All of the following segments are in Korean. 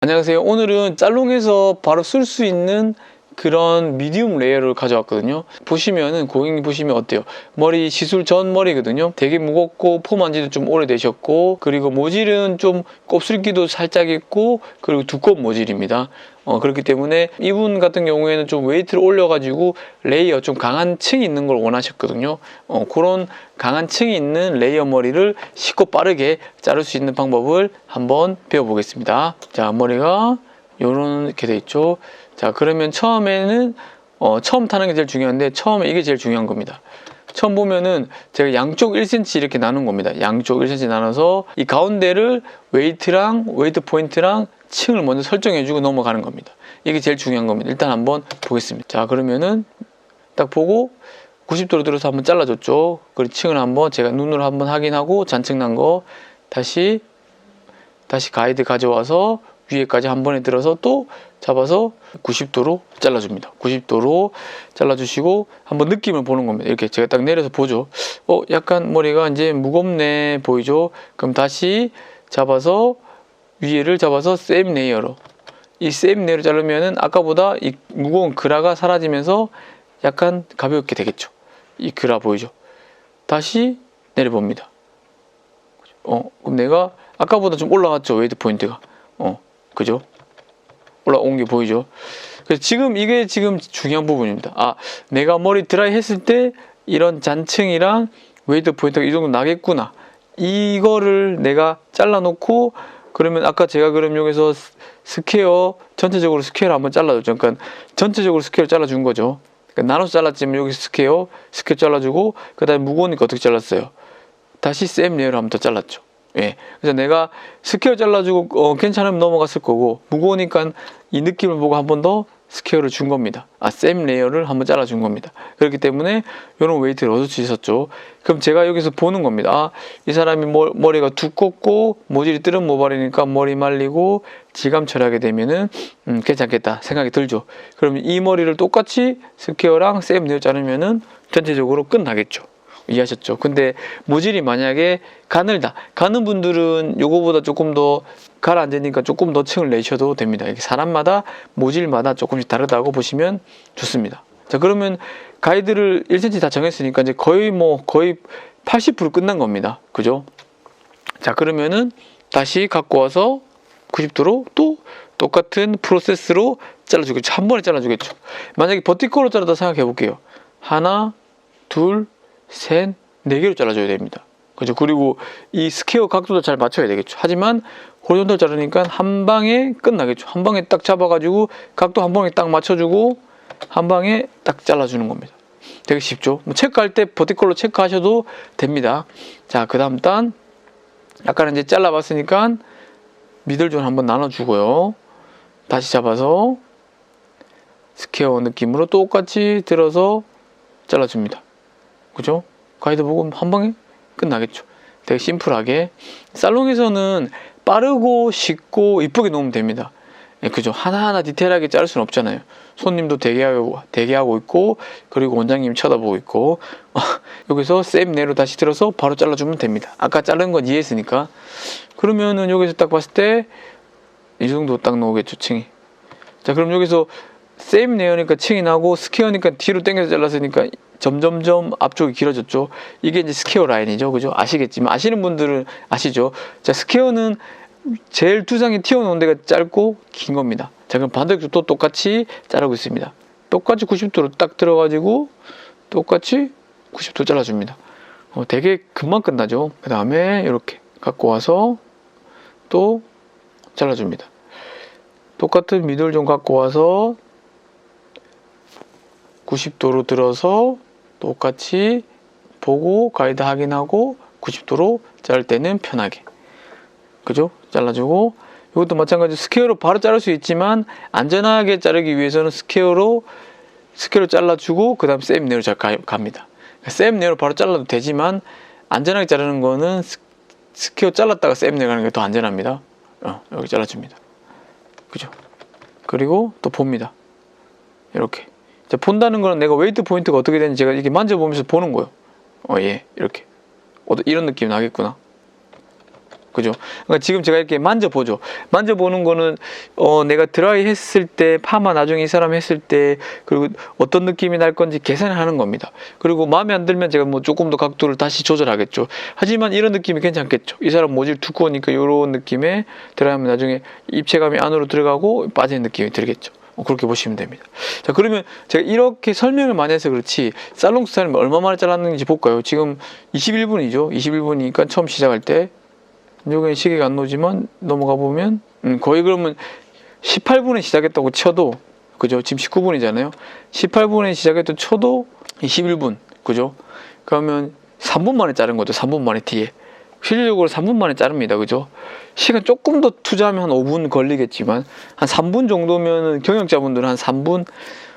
안녕하세요. 오늘은 짤롱에서 바로 쓸 수 있는 그런 미디움 레이어를 가져왔거든요. 보시면은 고객님 보시면 어때요? 머리 시술 전 머리거든요. 되게 무겁고 폼 한지도 좀 오래되셨고, 그리고 모질은 좀 곱슬기도 살짝 있고, 그리고 두꺼운 모질입니다. 그렇기 때문에 이분 같은 경우에는 좀 웨이트를 올려가지고 레이어 좀 강한 층이 있는 걸 원하셨거든요. 그런 강한 층이 있는 레이어 머리를 쉽고 빠르게 자를 수 있는 방법을 한번 배워보겠습니다. 자, 머리가 요렇게 돼 있죠. 자, 그러면 처음에는 처음 타는 게 제일 중요한데, 처음에 이게 제일 중요한 겁니다. 처음 보면은 제가 양쪽 1cm 이렇게 나눈 겁니다. 양쪽 1cm 나눠서 이 가운데를 웨이트 포인트랑 층을 먼저 설정해주고 넘어가는 겁니다. 이게 제일 중요한 겁니다. 일단 한번 보겠습니다. 자, 그러면은 딱 보고 90도로 들어서 한번 잘라줬죠. 그리고 층을 한번 제가 눈으로 한번 확인하고 잔층 난 거 다시 가이드 가져와서 위에까지 한 번에 들어서 또 잡아서 90도로 잘라줍니다. 90도로 잘라주시고 한번 느낌을 보는 겁니다. 이렇게 제가 딱 내려서 보죠. 약간 머리가 이제 무겁네 보이죠? 그럼 다시 잡아서 위에를 잡아서 세임 레이어로, 이 세임 레이어로 자르면은 아까보다 이 무거운 그라가 사라지면서 약간 가볍게 되겠죠. 이 그라 보이죠? 다시 내려봅니다. 그럼 내가 아까보다 좀 올라갔죠, 웨이트 포인트가. 그죠? 올라온 게 보이죠? 그래서 지금 이게 지금 중요한 부분입니다. 내가 머리 드라이 했을 때 이런 잔층이랑 웨이트 포인트가 이 정도 나겠구나. 이거를 내가 잘라놓고, 그러면 아까 제가 그럼 여기서 스퀘어, 전체적으로 스퀘어를 한번 잘라줬죠. 그러니까 전체적으로 스퀘어를 잘라준 거죠. 그러니까 나눠서 잘랐지만 여기 스퀘어 잘라주고, 그 다음에 무거우니까 어떻게 잘랐어요? 다시 셈 레이어를 한번 더 잘랐죠. 예. 그래서 내가 스퀘어 잘라주고 괜찮으면 넘어갔을 거고, 무거우니까 이 느낌을 보고 한 번 더 스퀘어를 준 겁니다. 셈 레이어를 한번 잘라준 겁니다. 그렇기 때문에 이런 웨이트를 얻을 수 있었죠. 그럼 제가 여기서 보는 겁니다. 이 사람이 머리가 두껍고 모질이 뜰은 모발이니까 머리 말리고 질감 처리하게 되면은 괜찮겠다 생각이 들죠. 그럼 이 머리를 똑같이 스퀘어랑 셈 레이어 자르면은 전체적으로 끝나겠죠. 이해하셨죠? 근데 모질이 만약에 가늘다, 가는 분들은 요거보다 조금 더 가라앉으니까 조금 더 층을 내셔도 됩니다. 이게 사람마다 모질마다 조금씩 다르다고 보시면 좋습니다. 자, 그러면 가이드를 1cm 다 정했으니까 이제 거의 80% 끝난 겁니다. 그죠? 자, 그러면은 다시 갖고 와서 90도로 또 똑같은 프로세스로 잘라주겠죠. 한 번에 잘라주겠죠. 만약에 버티컬로 자르다 생각해 볼게요. 하나, 둘, 셋, 4개로 잘라줘야 됩니다. 그죠? 그리고 이 스퀘어 각도도 잘 맞춰야 되겠죠. 하지만 호리존탈 자르니까 한 방에 끝나겠죠. 한 방에 딱 잡아가지고 각도 한 방에 딱 맞춰주고 한 방에 딱 잘라주는 겁니다. 되게 쉽죠? 체크할 때 버티컬로 체크하셔도 됩니다. 자, 그 다음 단, 아까는 이제 잘라봤으니까 미들존 한번 나눠주고요. 다시 잡아서 스퀘어 느낌으로 똑같이 들어서 잘라줍니다. 그죠? 가이드 보고 한 방에 끝나겠죠. 되게 심플하게. 살롱에서는 빠르고 쉽고 이쁘게 놓으면 됩니다. 그죠? 하나하나 디테일하게 자를 수는 없잖아요. 손님도 대기하고 있고, 그리고 원장님 쳐다보고 있고, 여기서 셈 내로 다시 들어서 바로 잘라주면 됩니다. 아까 자른 건 이해했으니까. 그러면은 여기서 딱 봤을 때 이 정도 딱 나오겠죠, 층이. 자, 그럼 여기서 셈 레이어니까 층이 나고, 스퀘어니까 뒤로 당겨서 잘랐으니까 점점점 앞쪽이 길어졌죠. 이게 이제 스퀘어 라인이죠. 그죠? 아시겠지만, 아시는 분들은 아시죠? 자, 스퀘어는 제일 두상에 튀어나온 데가 짧고 긴 겁니다. 자, 그럼 반대쪽도 또 똑같이 자르고 있습니다. 똑같이 90도로 딱 들어가지고 똑같이 90도 잘라줍니다. 되게 금방 끝나죠. 그 다음에 이렇게 갖고 와서 또 잘라줍니다. 똑같은 미들 좀 갖고 와서 90도로 들어서 똑같이 보고 가이드 확인하고 90도로 자를 때는 편하게, 그죠? 잘라주고, 이것도 마찬가지로 스퀘어로 바로 자를 수 있지만 안전하게 자르기 위해서는 스퀘어로 잘라주고 그 다음 셈 레이어로 갑니다. 셈 레이어로 바로 잘라도 되지만 안전하게 자르는 거는 스퀘어 잘랐다가 셈 레이어 가는 게 더 안전합니다. 여기 잘라줍니다. 그죠? 그리고 또 봅니다. 이렇게. 자, 본다는 거는 내가 웨이트 포인트가 어떻게 되는지 제가 이렇게 만져보면서 보는 거예요. 예, 이렇게. 이런 느낌이 나겠구나. 그죠? 그러니까 지금 제가 이렇게 만져보죠. 만져보는 거는 내가 드라이 했을 때, 파마 나중에 이 사람 했을 때, 그리고 어떤 느낌이 날 건지 계산을 하는 겁니다. 그리고 마음에 안 들면 제가 뭐 조금 더 각도를 다시 조절하겠죠. 하지만 이런 느낌이 괜찮겠죠. 이 사람 모질 두꺼우니까 이런 느낌에 드라이하면 나중에 입체감이 안으로 들어가고 빠지는 느낌이 들겠죠. 그렇게 보시면 됩니다. 자, 그러면 제가 이렇게 설명을 많이 해서 그렇지 살롱 스타일은 얼마 만에 잘랐는지 볼까요? 지금 21분이죠. 21분이니까 처음 시작할 때 여기는 시계가 안 나오지만 넘어가 보면 거의 그러면 18분에 시작했다고 쳐도, 그죠? 지금 19분이잖아요. 18분에 시작했던 쳐도 21분, 그죠? 그러면 3분 만에 자른 거죠. 3분 만에 뒤에. 실질적으로 3분 만에 자릅니다. 그죠? 시간 조금 더 투자하면 한 5분 걸리겠지만 한 3분 정도면 경영자분들은 한 3분,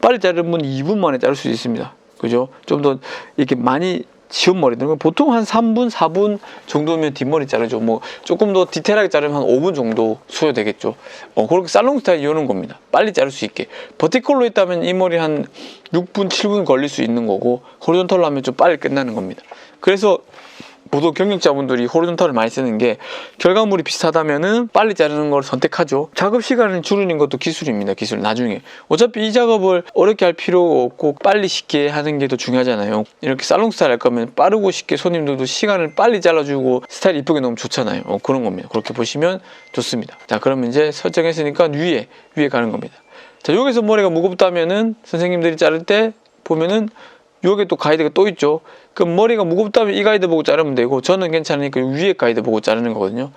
빨리 자르는 분 2분 만에 자를 수 있습니다. 그죠? 좀 더 이렇게 많이 지운 머리들은 보통 한 3분, 4분 정도면 뒷머리 자르죠. 뭐 조금 더 디테일하게 자르면 한 5분 정도 소요되겠죠. 그렇게 살롱 스타일 이러는 겁니다. 빨리 자를 수 있게. 버티컬로 했다면 이 머리 한 6분, 7분 걸릴 수 있는 거고, 호리존탈로 하면 좀 빨리 끝나는 겁니다. 그래서 보통 경영자분들이 호리존탈을 많이 쓰는 게 결과물이 비슷하다면은 빨리 자르는 걸 선택하죠. 작업 시간을 줄이는 것도 기술입니다. 기술 나중에 어차피 이 작업을 어렵게 할 필요가 없고 빨리 쉽게 하는 게 더 중요하잖아요. 이렇게 살롱 스타일 할 거면 빠르고 쉽게 손님들도 시간을 빨리 잘라주고 스타일 이쁘게 넣으면 좋잖아요. 그런 겁니다. 그렇게 보시면 좋습니다. 자, 그러면 이제 설정했으니까 위에 가는 겁니다. 자, 여기서 머리가 무겁다면은 선생님들이 자를 때 보면은 여기 또 가이드가 또 있죠. 그럼 머리가 무겁다면 이 가이드 보고 자르면 되고, 저는 괜찮으니까 위에 가이드 보고 자르는 거거든요.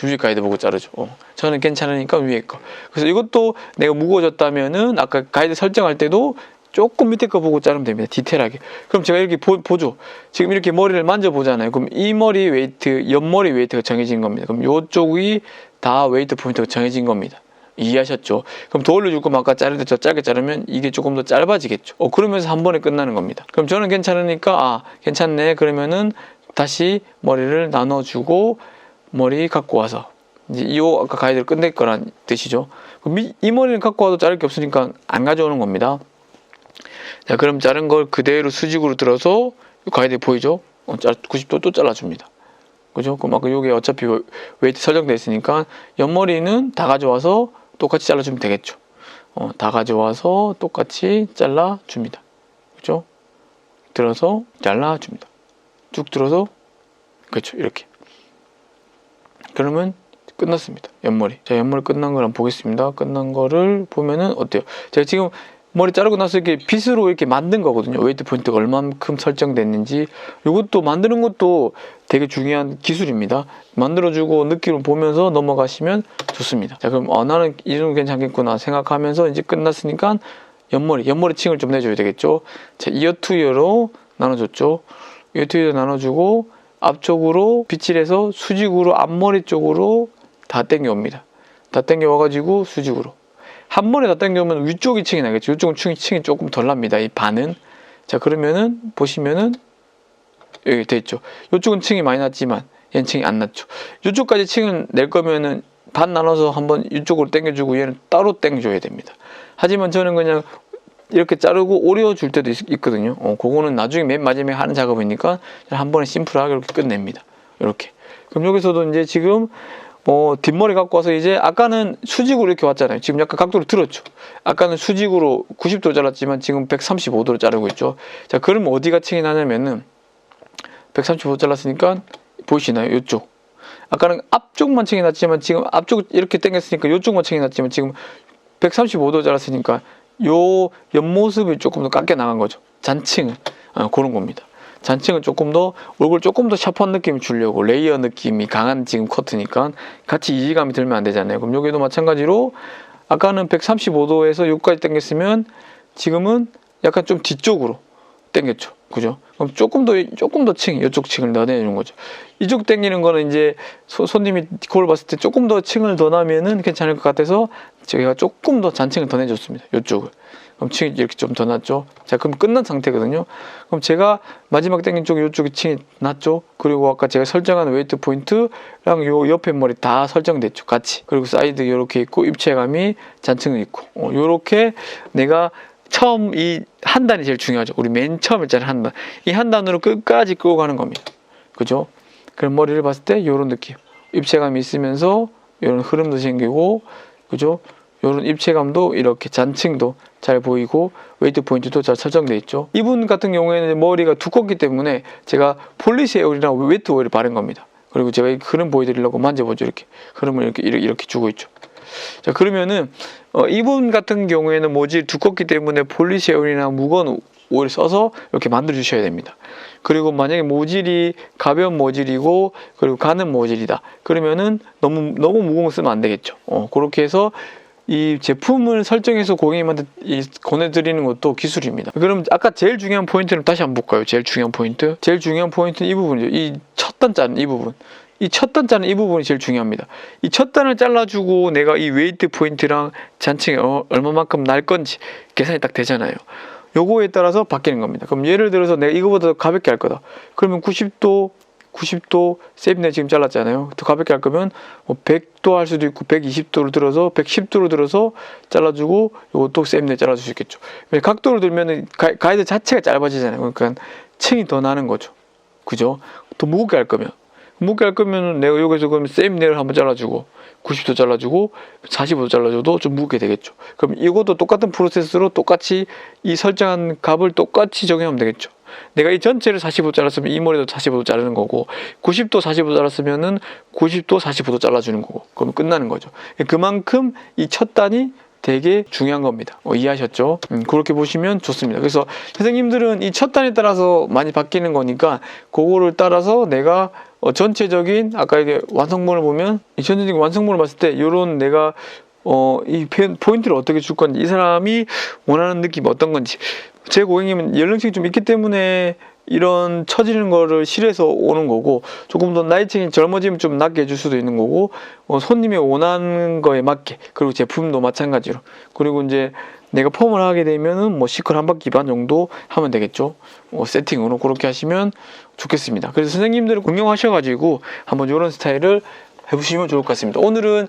위에 가이드 보고 자르죠. 저는 괜찮으니까 위에 거. 그래서 이것도 내가 무거워졌다면은 아까 가이드 설정할 때도 조금 밑에 거 보고 자르면 됩니다. 디테일하게. 그럼 제가 이렇게 보죠. 지금 이렇게 머리를 만져보잖아요. 그럼 이 머리 웨이트, 옆머리 웨이트가 정해진 겁니다. 그럼 이쪽이 다 웨이트 포인트가 정해진 겁니다. 이해하셨죠? 그럼 더 올려줄 거면 아까 자를 때 더 짧게 자르면 이게 조금 더 짧아지겠죠. 그러면서 한 번에 끝나는 겁니다. 그럼 저는 괜찮으니까 괜찮네. 그러면은 다시 머리를 나눠주고 머리 갖고 와서 이제 이 아까 가이드를 끝낼 거란 뜻이죠. 그럼 이 머리는 갖고 와도 자를 게 없으니까 안 가져오는 겁니다. 자, 그럼 자른 걸 그대로 수직으로 들어서 가이드 보이죠? 90도 또 잘라줍니다. 그죠? 그럼 아까 여기 어차피 웨이트 설정되어 있으니까 옆머리는 다 가져와서 똑같이 잘라주면 되겠죠. 다 가져와서 똑같이 잘라줍니다. 그죠? 들어서 잘라줍니다. 쭉 들어서, 그렇죠. 이렇게. 그러면 끝났습니다. 옆머리. 자, 옆머리 끝난 걸 한번 보겠습니다. 끝난 거를 보면은 어때요? 제가 지금 머리 자르고 나서 이렇게 빗으로 이렇게 만든 거거든요. 웨이트 포인트가 얼만큼 설정됐는지. 이것도 만드는 것도 되게 중요한 기술입니다. 만들어주고 느낌을 보면서 넘어가시면 좋습니다. 자, 그럼 나는 이 정도 괜찮겠구나 생각하면서 이제 끝났으니까 옆머리 층을 좀 내줘야 되겠죠. 자, 이어 투 이어로 나눠줬죠. 이어 투 이어로 나눠주고 앞쪽으로 빗질해서 수직으로 앞머리 쪽으로 다 당겨옵니다. 다 당겨와가지고 수직으로. 한 번에 다 당겨오면 위쪽이 층이 나겠죠. 이쪽은 층이 조금 덜 납니다. 이 반은. 자, 그러면은 보시면은 여기 됐죠. 이쪽은 층이 많이 났지만 얘는 층이 안 났죠. 이쪽까지 층을 낼 거면은 반 나눠서 한번 이쪽으로 당겨주고 얘는 따로 당겨줘야 됩니다. 하지만 저는 그냥 이렇게 자르고 오려 줄 때도 있거든요. 그거는 나중에 맨 마지막에 하는 작업이니까 한 번에 심플하게 이렇게 끝냅니다. 이렇게. 그럼 여기서도 이제 지금 뒷머리 갖고 와서 이제 아까는 수직으로 이렇게 왔잖아요. 지금 약간 각도를 들었죠. 아까는 수직으로 90도 잘랐지만 지금 135도로 자르고 있죠. 자, 그러면 어디가 층이 나냐면은 135도 잘랐으니까 보이시나요? 이쪽. 아까는 앞쪽만 층이 났지만 지금 앞쪽 이렇게 당겼으니까 이쪽만 층이 났지만 지금 135도 잘랐으니까 요 옆모습이 조금 더 깎여 나간 거죠. 잔층은 그런 겁니다. 잔층은 조금 더 얼굴 조금 더 샤프한 느낌을 주려고 레이어 느낌이 강한 지금 커트니까 같이 이질감이 들면 안 되잖아요. 그럼 여기도 마찬가지로 아까는 135도에서 여기까지 당겼으면 지금은 약간 좀 뒤쪽으로 당겼죠. 그죠? 그럼 조금 더 이쪽 층을 더 내주는 거죠. 이쪽 당기는 거는 이제 손님이 거울 봤을 때 조금 더 층을 더 나면은 괜찮을 것 같아서 저희가 조금 더 잔층을 더 내줬습니다. 이쪽을. 그럼 층이 이렇게 좀 더 났죠. 자, 그럼 끝난 상태거든요. 그럼 제가 마지막 당긴 쪽 이쪽에 층이 났죠. 그리고 아까 제가 설정한 웨이트 포인트랑 요 옆에 머리 다 설정됐죠. 같이. 그리고 사이드 이렇게 있고 입체감이 잔층은 있고 요렇게 내가 처음 이 한 단이 제일 중요하죠. 우리 맨 처음에 짜는 한 단. 이 한 단으로 끝까지 끌고 가는 겁니다. 그죠? 그런 머리를 봤을 때 이런 느낌, 입체감이 있으면서 이런 흐름도 생기고, 그죠? 이런 입체감도 이렇게 잔층도 잘 보이고 웨이트 포인트도 잘 설정되어 있죠. 이분 같은 경우에는 머리가 두껍기 때문에 제가 폴리시 오일이랑 웨이트 오일을 바른 겁니다. 그리고 제가 이 흐름 보여드리려고 만져보죠. 이렇게 흐름을 이렇게 주고 있죠. 자, 그러면은 이분 같은 경우에는 모질이 두껍기 때문에 폴리시 오일이나 무거운 오일 써서 이렇게 만들어 주셔야 됩니다. 그리고 만약에 모질이 가벼운 모질이고 그리고 가는 모질이다 그러면은 너무 무거운 거 쓰면 안 되겠죠. 그렇게 해서 이 제품을 설정해서 고객님한테 권해드리는 것도 기술입니다. 그럼 아까 제일 중요한 포인트를 다시 한번 볼까요? 제일 중요한 포인트는 이 부분이죠. 이 첫 단 자른 이 부분. 이 첫 단 자른 이 부분이 제일 중요합니다. 이 첫 단을 잘라주고 내가 이 웨이트 포인트랑 잔층이 얼마만큼 날 건지 계산이 딱 되잖아요. 요거에 따라서 바뀌는 겁니다. 그럼 예를 들어서 내가 이거보다 더 가볍게 할 거다. 그러면 90도 세이프네 지금 잘랐잖아요. 더 가볍게 할 거면 뭐 100도 할 수도 있고 120도로 들어서 110도로 들어서 잘라주고 이것도 세이프네 잘라줄 수 있겠죠. 각도를 들면은 가이드 자체가 짧아지잖아요. 그러니까 층이 더 나는 거죠. 그죠? 더 무겁게 할 거면 내가 여기서 그러면 세이프네를 한번 잘라주고 90도 잘라주고 45도 잘라줘도 좀 무겁게 되겠죠. 그럼 이것도 똑같은 프로세스로 똑같이 이 설정한 값을 똑같이 적용하면 되겠죠. 내가 이 전체를 45도 잘랐으면 이 머리도 45도 자르는 거고 90도 45도 잘랐으면은 90도 45도 잘라주는 거고 그럼 끝나는 거죠. 그만큼 이 첫 단이 되게 중요한 겁니다. 이해하셨죠? 그렇게 보시면 좋습니다. 그래서 선생님들은 이 첫 단에 따라서 많이 바뀌는 거니까 그거를 따라서 내가 전체적인 아까 이게 완성본을 보면 이 전체적인 완성본을 봤을 때 이런 내가 이 포인트를 어떻게 줄 건지 이 사람이 원하는 느낌이 어떤 건지 제 고객님은 연령층이 좀 있기 때문에 이런 처지는 거를 싫어해서 오는 거고 조금 더 나이층이 젊어지면 좀 낮게 해줄 수도 있는 거고 손님이 원하는 거에 맞게 그리고 제품도 마찬가지로 그리고 이제 내가 펌을 하게 되면은 뭐 시컬 한 바퀴 반 정도 하면 되겠죠. 세팅으로 그렇게 하시면 좋겠습니다. 그래서 선생님들은 응용하셔가지고 한번 이런 스타일을 해보시면 좋을 것 같습니다. 오늘은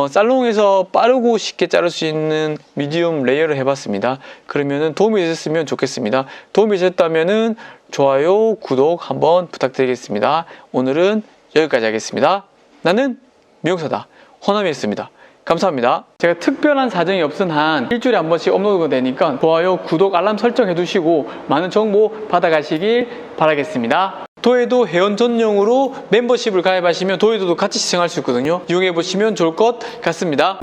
살롱에서 빠르고 쉽게 자를 수 있는 미디움 레이어를 해봤습니다. 그러면은 도움이 되셨으면 좋겠습니다. 도움이 되셨다면은 좋아요, 구독 한번 부탁드리겠습니다. 오늘은 여기까지 하겠습니다. 나는 미용사다. 호남이었습니다. 감사합니다. 제가 특별한 사정이 없은 한 일주일에 한 번씩 업로드가 되니까 좋아요, 구독, 알람 설정해 두시고 많은 정보 받아가시길 바라겠습니다. 도에도 회원 전용으로 멤버십을 가입하시면 도에도도 같이 시청할 수 있거든요. 이용해 보시면 좋을 것 같습니다.